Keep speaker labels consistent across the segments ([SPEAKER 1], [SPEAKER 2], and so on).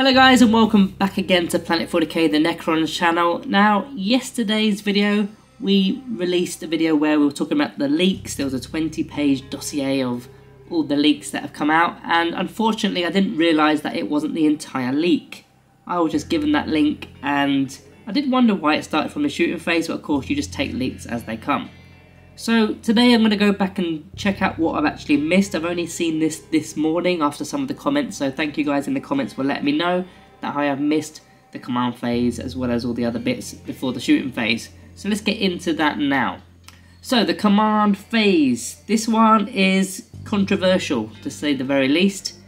[SPEAKER 1] Hello guys and welcome back again to Planet 40k, the Necrons channel. Now, yesterday's video, we released a video where we were talking about the leaks. There was a 20-page dossier of all the leaks that have come out, and unfortunately I didn't realise that it wasn't the entire leak. I was just given that link and I did wonder why it started from the shooting phase, but of course you just take leaks as they come. So today I'm going to go back and check out what I've actually missed. I've only seen this morning after some of the comments, so thank you guys in the comments for letting me know that I have missed the command phase as well as all the other bits before the shooting phase. So let's get into that now. So the command phase, this one is controversial to say the very least,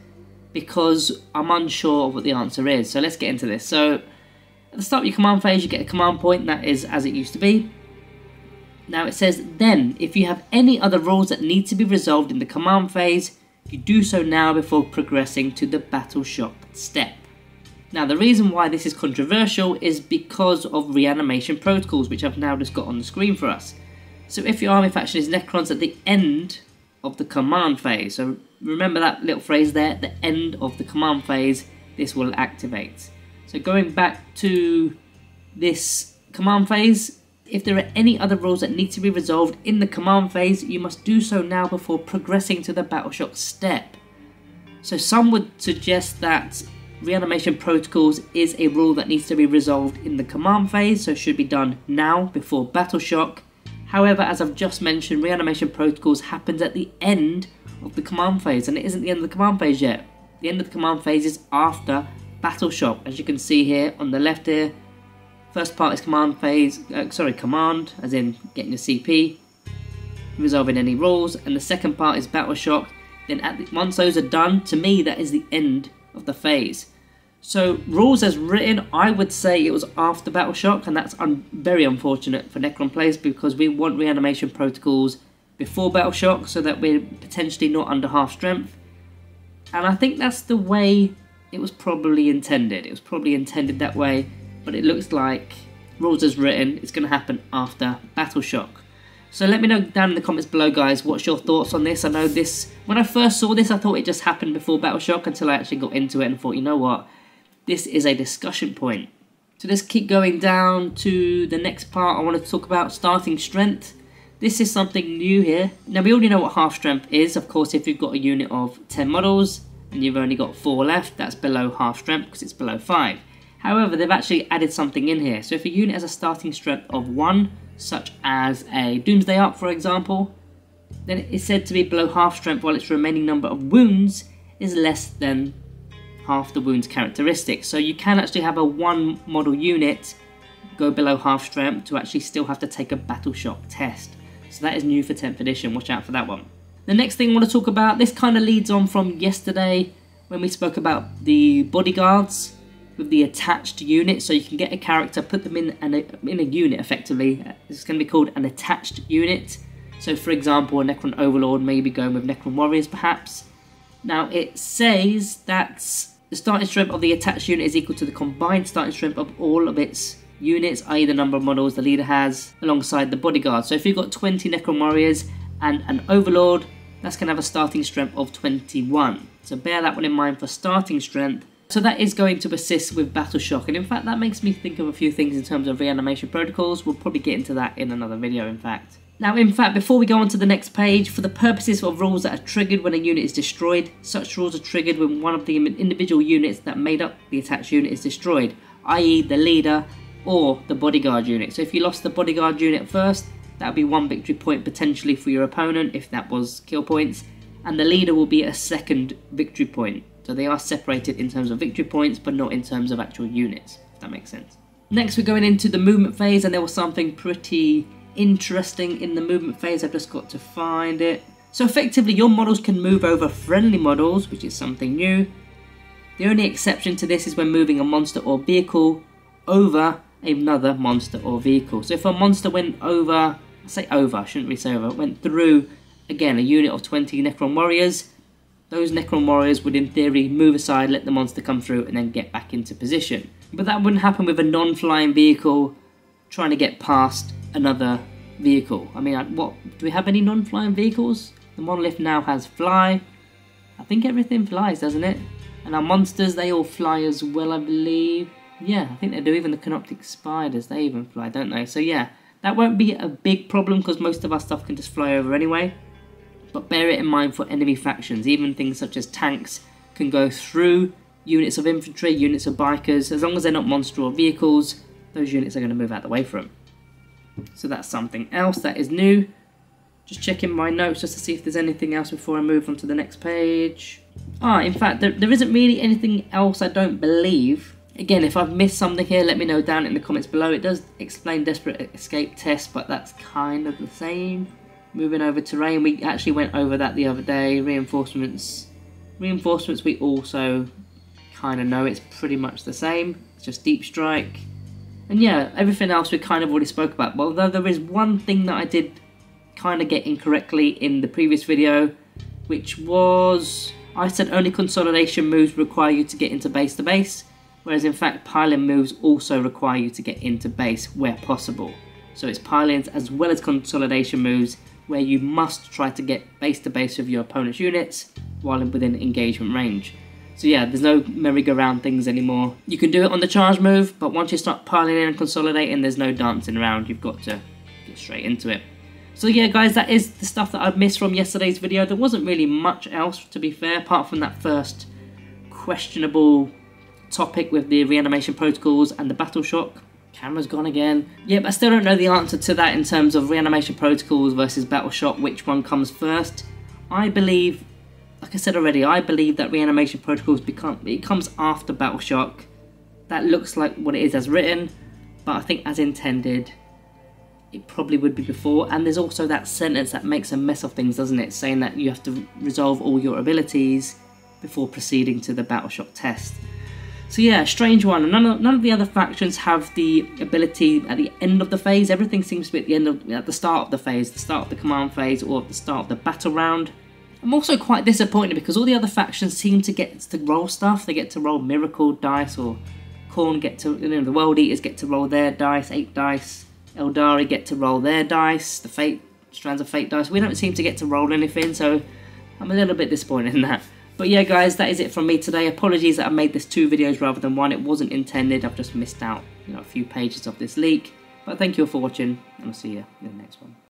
[SPEAKER 1] because I'm unsure of what the answer is. So let's get into this. So at the start of your command phase you get a command point that is as it used to be. Now it says, then, if you have any other rules that need to be resolved in the command phase, you do so now before progressing to the battle shock step. Now the reason why this is controversial is because of reanimation protocols, which I've now just got on the screen for us. So if your army faction is Necrons at the end of the command phase, so remember that little phrase there, at the end of the command phase, this will activate. So going back to this command phase, if there are any other rules that need to be resolved in the command phase, you must do so now before progressing to the battle shock step. So some would suggest that reanimation protocols is a rule that needs to be resolved in the command phase, so should be done now before battle shock. However, as I've just mentioned, reanimation protocols happens at the end of the command phase, and it isn't the end of the command phase yet. The end of the command phase is after battle shock, as you can see here on the left here. First part is command phase, command, as in getting your CP, resolving any rules, and the second part is battle shock. Then once those are done, to me that is the end of the phase. So rules as written, I would say it was after battle shock, and that's very unfortunate for Necron players because we want reanimation protocols before battle shock so that we're potentially not under half strength. And I think that's the way it was probably intended. It was probably intended that way. But it looks like rules as written, it's going to happen after battle shock. So let me know down in the comments below, guys, what's your thoughts on this. I know this, when I first saw this, I thought it just happened before battle shock until I actually got into it and thought, you know what, this is a discussion point. So let's keep going down to the next part. I want to talk about starting strength. This is something new here. Now we already know what half strength is. Of course, if you've got a unit of 10 models and you've only got 4 left, that's below half strength because it's below 5. However, they've actually added something in here. So if a unit has a starting strength of 1, such as a Doomsday Ark for example, then it's said to be below half strength while its remaining number of wounds is less than half the wounds characteristic. So you can actually have a 1 model unit go below half strength to actually still have to take a battle shock test. So that is new for 10th edition, watch out for that one. The next thing I want to talk about, this kind of leads on from yesterday when we spoke about the bodyguards with the attached unit. So you can get a character, put them in a unit effectively. It's going to be called an attached unit. So for example, a Necron Overlord, maybe going with Necron Warriors perhaps. Now it says that the starting strength of the attached unit is equal to the combined starting strength of all of its units, i.e. the number of models the leader has alongside the bodyguard. So if you've got 20 Necron Warriors and an Overlord, that's going to have a starting strength of 21. So bear that one in mind for starting strength. So that is going to assist with battle shock, and in fact that makes me think of a few things in terms of reanimation protocols. We'll probably get into that in another video in fact. Now in fact, before we go on to the next page, for the purposes of rules that are triggered when a unit is destroyed, such rules are triggered when one of the individual units that made up the attached unit is destroyed, i.e. the leader or the bodyguard unit. So if you lost the bodyguard unit first, that would be 1 victory point potentially for your opponent if that was kill points, and the leader will be a second victory point. So they are separated in terms of victory points, but not in terms of actual units, if that makes sense. Next we're going into the movement phase, and there was something pretty interesting in the movement phase. I've just got to find it. So effectively your models can move over friendly models, which is something new. The only exception to this is when moving a monster or vehicle over another monster or vehicle. So if a monster went over, I shouldn't really say over, went through, again, a unit of 20 Necron Warriors, those Necron Warriors would in theory move aside, let the monster come through and then get back into position. But that wouldn't happen with a non-flying vehicle trying to get past another vehicle. I mean, what, do we have any non-flying vehicles? The monolith now has fly. I think everything flies, doesn't it? And our monsters, they all fly as well, I believe. Yeah, I think they do. Even the Canoptic Spiders, they even fly, don't they? So yeah, that won't be a big problem because most of our stuff can just fly over anyway. But bear it in mind for enemy factions. Even things such as tanks can go through units of infantry, units of bikers. As long as they're not monster or vehicles, those units are going to move out the way for them. So that's something else that is new. Just checking my notes just to see if there's anything else before I move on to the next page. In fact, there isn't really anything else, I don't believe. Again, if I've missed something here, let me know down in the comments below. It does explain Desperate Escape Test, but that's kind of the same. Moving over terrain, we actually went over that the other day. Reinforcements. Reinforcements we also kind of know it's pretty much the same. It's just Deep Strike. And yeah, everything else we kind of already spoke about. But although there is one thing that I did kind of get incorrectly in the previous video, which was I said only consolidation moves require you to get into base to base, whereas in fact piling moves also require you to get into base where possible. So it's pilings as well as consolidation moves where you must try to get base to base with your opponent's units while within engagement range. So yeah, there's no merry-go-round things anymore. You can do it on the charge move, but once you start piling in and consolidating, there's no dancing around. You've got to get straight into it. So yeah, guys, that is the stuff that I've missed from yesterday's video. There wasn't really much else, to be fair, apart from that first questionable topic with the reanimation protocols and the battle shock. Camera's gone again. Yep, I still don't know the answer to that in terms of reanimation protocols versus battle shock, which one comes first. I believe, like I said already, I believe that reanimation protocols comes after battle shock. That looks like what it is as written, but I think as intended, it probably would be before. And there's also that sentence that makes a mess of things, doesn't it? Saying that you have to resolve all your abilities before proceeding to the battle shock test. So yeah, strange one. None of the other factions have the ability at the end of the phase. Everything seems to be at the start of the phase, the start of the command phase, or at the start of the battle round. I'm also quite disappointed because all the other factions seem to get to roll stuff. They get to roll Miracle dice, or Khorne get to, the World Eaters get to roll their dice, 8 dice. Eldari get to roll their dice, the Strands of Fate dice. We don't seem to get to roll anything, so I'm a little bit disappointed in that. But yeah, guys, that is it from me today. Apologies that I made this 2 videos rather than 1. It wasn't intended. I've just missed out, a few pages of this leak. But thank you all for watching, and I'll see you in the next one.